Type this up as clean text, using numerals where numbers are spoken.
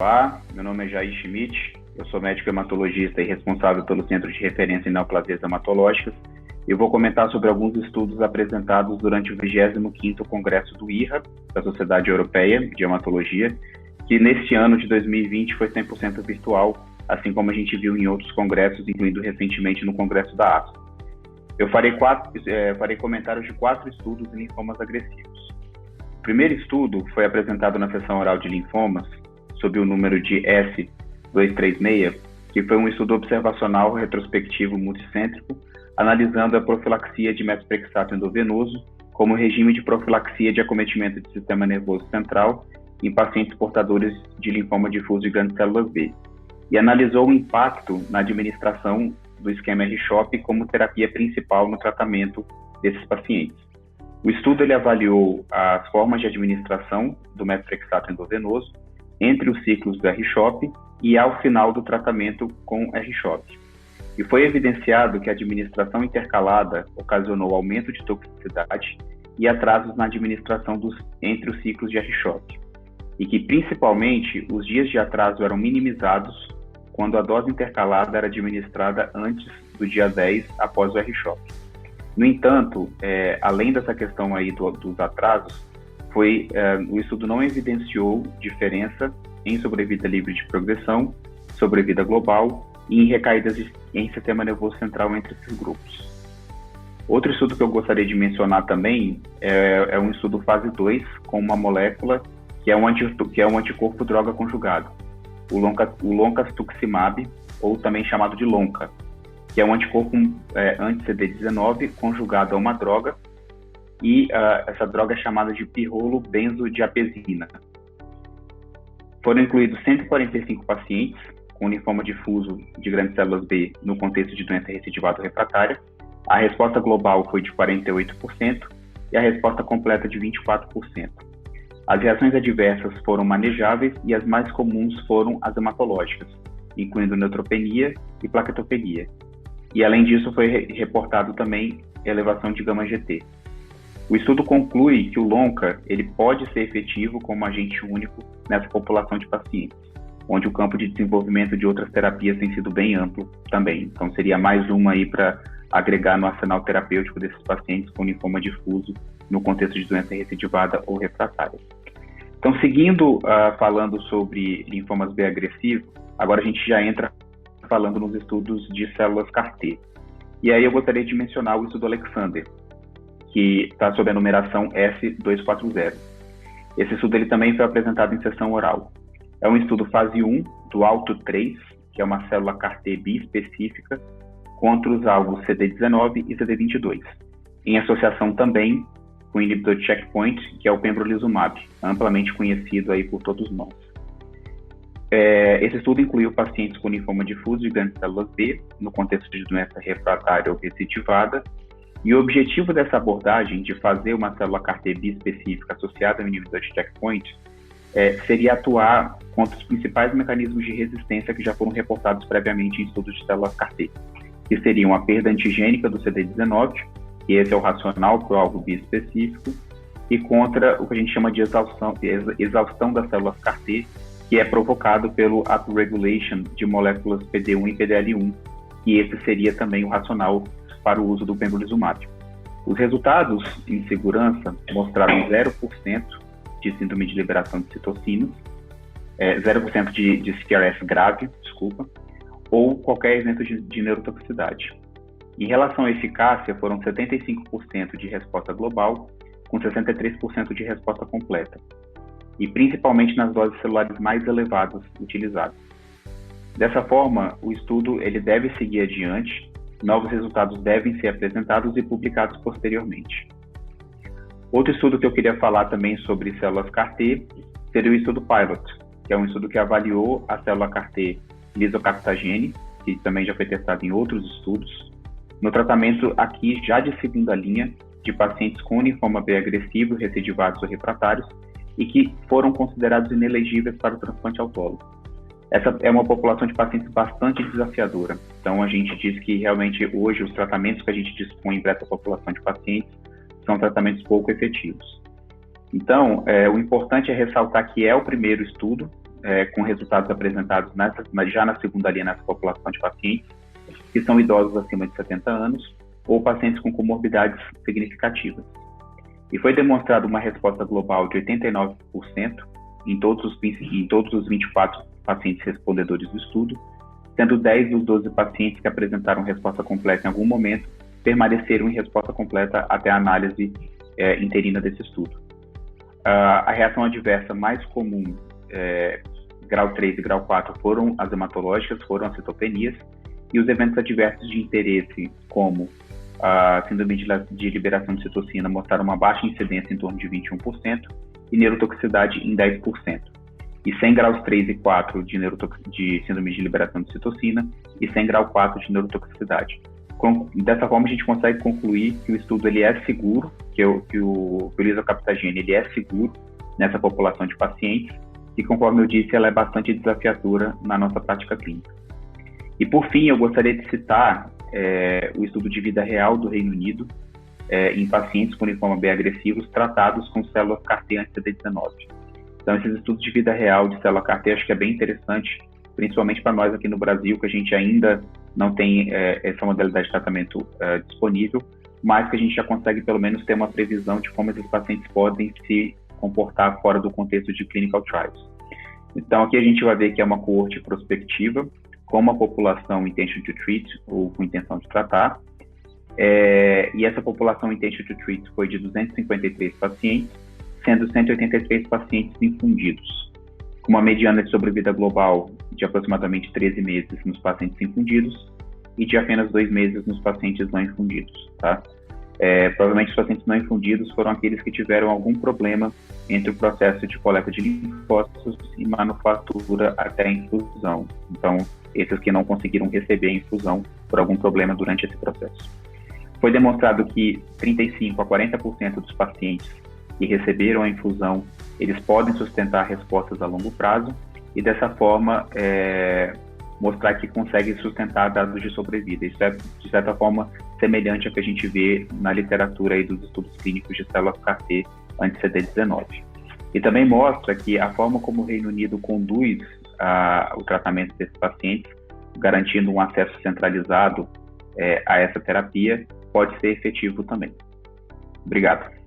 Olá, meu nome é Jair Schmidt, eu sou médico hematologista e responsável pelo Centro de Referência em Neoplasias Hematológicas. Eu vou comentar sobre alguns estudos apresentados durante o 25º Congresso do IRHA, da Sociedade Europeia de Hematologia, que neste ano de 2020 foi 100% virtual, assim como a gente viu em outros congressos, incluindo recentemente no Congresso da ASCO. Eu farei comentários de 4 estudos em linfomas agressivos. O primeiro estudo foi apresentado na sessão oral de linfomas, sob o número de S236, que foi um estudo observacional retrospectivo multicêntrico, analisando a profilaxia de metotrexato endovenoso como regime de profilaxia de acometimento do sistema nervoso central em pacientes portadores de linfoma difuso de grandes células B, e analisou o impacto na administração do esquema R-CHOP como terapia principal no tratamento desses pacientes. O estudo ele avaliou as formas de administração do metotrexato endovenoso entre os ciclos do R-CHOP e ao final do tratamento com R-CHOP. E foi evidenciado que a administração intercalada ocasionou aumento de toxicidade e atrasos na administração entre os ciclos de R-CHOP, e que principalmente os dias de atraso eram minimizados quando a dose intercalada era administrada antes do dia 10 após o R-CHOP. No entanto, além dessa questão aí dos atrasos, o estudo não evidenciou diferença em sobrevida livre de progressão, sobrevida global e em recaídas em sistema nervoso central entre esses grupos. Outro estudo que eu gostaria de mencionar também é um estudo fase 2 com uma molécula que é um anticorpo droga conjugado, o loncastuximab, ou também chamado de LONCA, que é um anticorpo anti-CD19 conjugado a uma droga, e essa droga é chamada de pirrolobenzodiazepina. Foram incluídos 145 pacientes com linfoma difuso de grandes células B no contexto de doença recidivada refratária. A resposta global foi de 48% e a resposta completa de 24%. As reações adversas foram manejáveis e as mais comuns foram as hematológicas, incluindo neutropenia e plaquetopenia. E além disso foi reportado também elevação de gama-GT. O estudo conclui que o LONCA ele pode ser efetivo como agente único nessa população de pacientes, onde o campo de desenvolvimento de outras terapias tem sido bem amplo também. Então seria mais uma aí para agregar no arsenal terapêutico desses pacientes com linfoma difuso no contexto de doença recidivada ou refratária. Então, seguindo falando sobre linfomas B agressivos, agora a gente já entra falando nos estudos de células CAR-T. E aí eu gostaria de mencionar o estudo Alexander, que está sob a numeração S240. Esse estudo ele também foi apresentado em sessão oral. É um estudo fase 1 do ALTO-3, que é uma célula CAR-T biespecífica contra os alvos CD19 e CD22, em associação também com o inibidor de checkpoint, que é o pembrolizumab, amplamente conhecido aí por todos nós. Esse estudo incluiu pacientes com linfoma difuso de grandes células B, no contexto de doença refratária ou recidivada, e o objetivo dessa abordagem de fazer uma célula CAR-T biespecífica associada ao inibidor de checkpoint seria atuar contra os principais mecanismos de resistência que já foram reportados previamente em estudos de células CAR-T, que seriam a perda antigênica do CD19, que esse é o racional para o alvo biespecífico, e contra o que a gente chama de exaustão das células CAR-T, que é provocado pelo upregulation de moléculas PD1 e PDL1, e esse seria também o racional para o uso do pembrolizumab. Os resultados em segurança mostraram 0% de síndrome de liberação de citocinas, 0% de CRS grave, ou qualquer evento de neurotoxicidade. Em relação à eficácia, foram 75% de resposta global, com 63% de resposta completa, e principalmente nas doses celulares mais elevadas utilizadas. Dessa forma, o estudo ele deve seguir adiante, novos resultados devem ser apresentados e publicados posteriormente. Outro estudo que eu queria falar também sobre células CAR-T seria o estudo PILOT, que é um estudo que avaliou a célula CAR-T lisocabtagene, que também já foi testado em outros estudos, no tratamento aqui já de segunda linha de pacientes com linfoma B agressivo, recidivados ou refratários, e que foram considerados inelegíveis para o transplante autólogo. Essa é uma população de pacientes bastante desafiadora. Então, a gente diz que realmente hoje os tratamentos que a gente dispõe para essa população de pacientes são tratamentos pouco efetivos. Então, o importante é ressaltar que é o primeiro estudo com resultados apresentados já na segunda linha nessa população de pacientes, que são idosos acima de 70 anos ou pacientes com comorbidades significativas. E foi demonstrada uma resposta global de 89% em todos os 24 pacientes respondedores do estudo, sendo 10 dos 12 pacientes que apresentaram resposta completa em algum momento permaneceram em resposta completa até a análise interina desse estudo. A reação adversa mais comum, grau 3 e grau 4, foram as hematológicas, foram as citopenias, e os eventos adversos de interesse, como a síndrome de liberação de citocina, mostraram uma baixa incidência em torno de 21% e neurotoxicidade em 10%. E 100 graus 3 e 4 de síndrome de liberação de citocina e 100 grau 4 de neurotoxicidade. Dessa forma, a gente consegue concluir que o estudo ele é seguro, que o lisocabtagene ele é seguro nessa população de pacientes e, conforme eu disse, ela é bastante desafiadora na nossa prática clínica. E, por fim, eu gostaria de citar o estudo de vida real do Reino Unido em pacientes com linfoma B agressivos tratados com células CAR-T anti-CD19. Então, esses estudos de vida real de célula CAR-T acho que é bem interessante, principalmente para nós aqui no Brasil, que a gente ainda não tem essa modalidade de tratamento disponível, mas que a gente já consegue pelo menos ter uma previsão de como esses pacientes podem se comportar fora do contexto de clinical trials. Então, aqui a gente vai ver que é uma coorte prospectiva, com uma população intention to treat, ou com intenção de tratar, e essa população intention to treat foi de 253 pacientes, sendo 183 pacientes infundidos, com uma mediana de sobrevida global de aproximadamente 13 meses nos pacientes infundidos e de apenas 2 meses nos pacientes não infundidos, tá? Provavelmente os pacientes não infundidos foram aqueles que tiveram algum problema entre o processo de coleta de linfócitos e manufatura até a infusão. Então, esses que não conseguiram receber a infusão por algum problema durante esse processo. Foi demonstrado que 35 a 40% dos pacientes que receberam a infusão, eles podem sustentar respostas a longo prazo e, dessa forma, mostrar que conseguem sustentar dados de sobrevida. Isso é, de certa forma, semelhante ao que a gente vê na literatura aí dos estudos clínicos de células CAR-T anti-CD19. E também mostra que a forma como o Reino Unido conduz o tratamento desses pacientes, garantindo um acesso centralizado a essa terapia, pode ser efetivo também. Obrigado.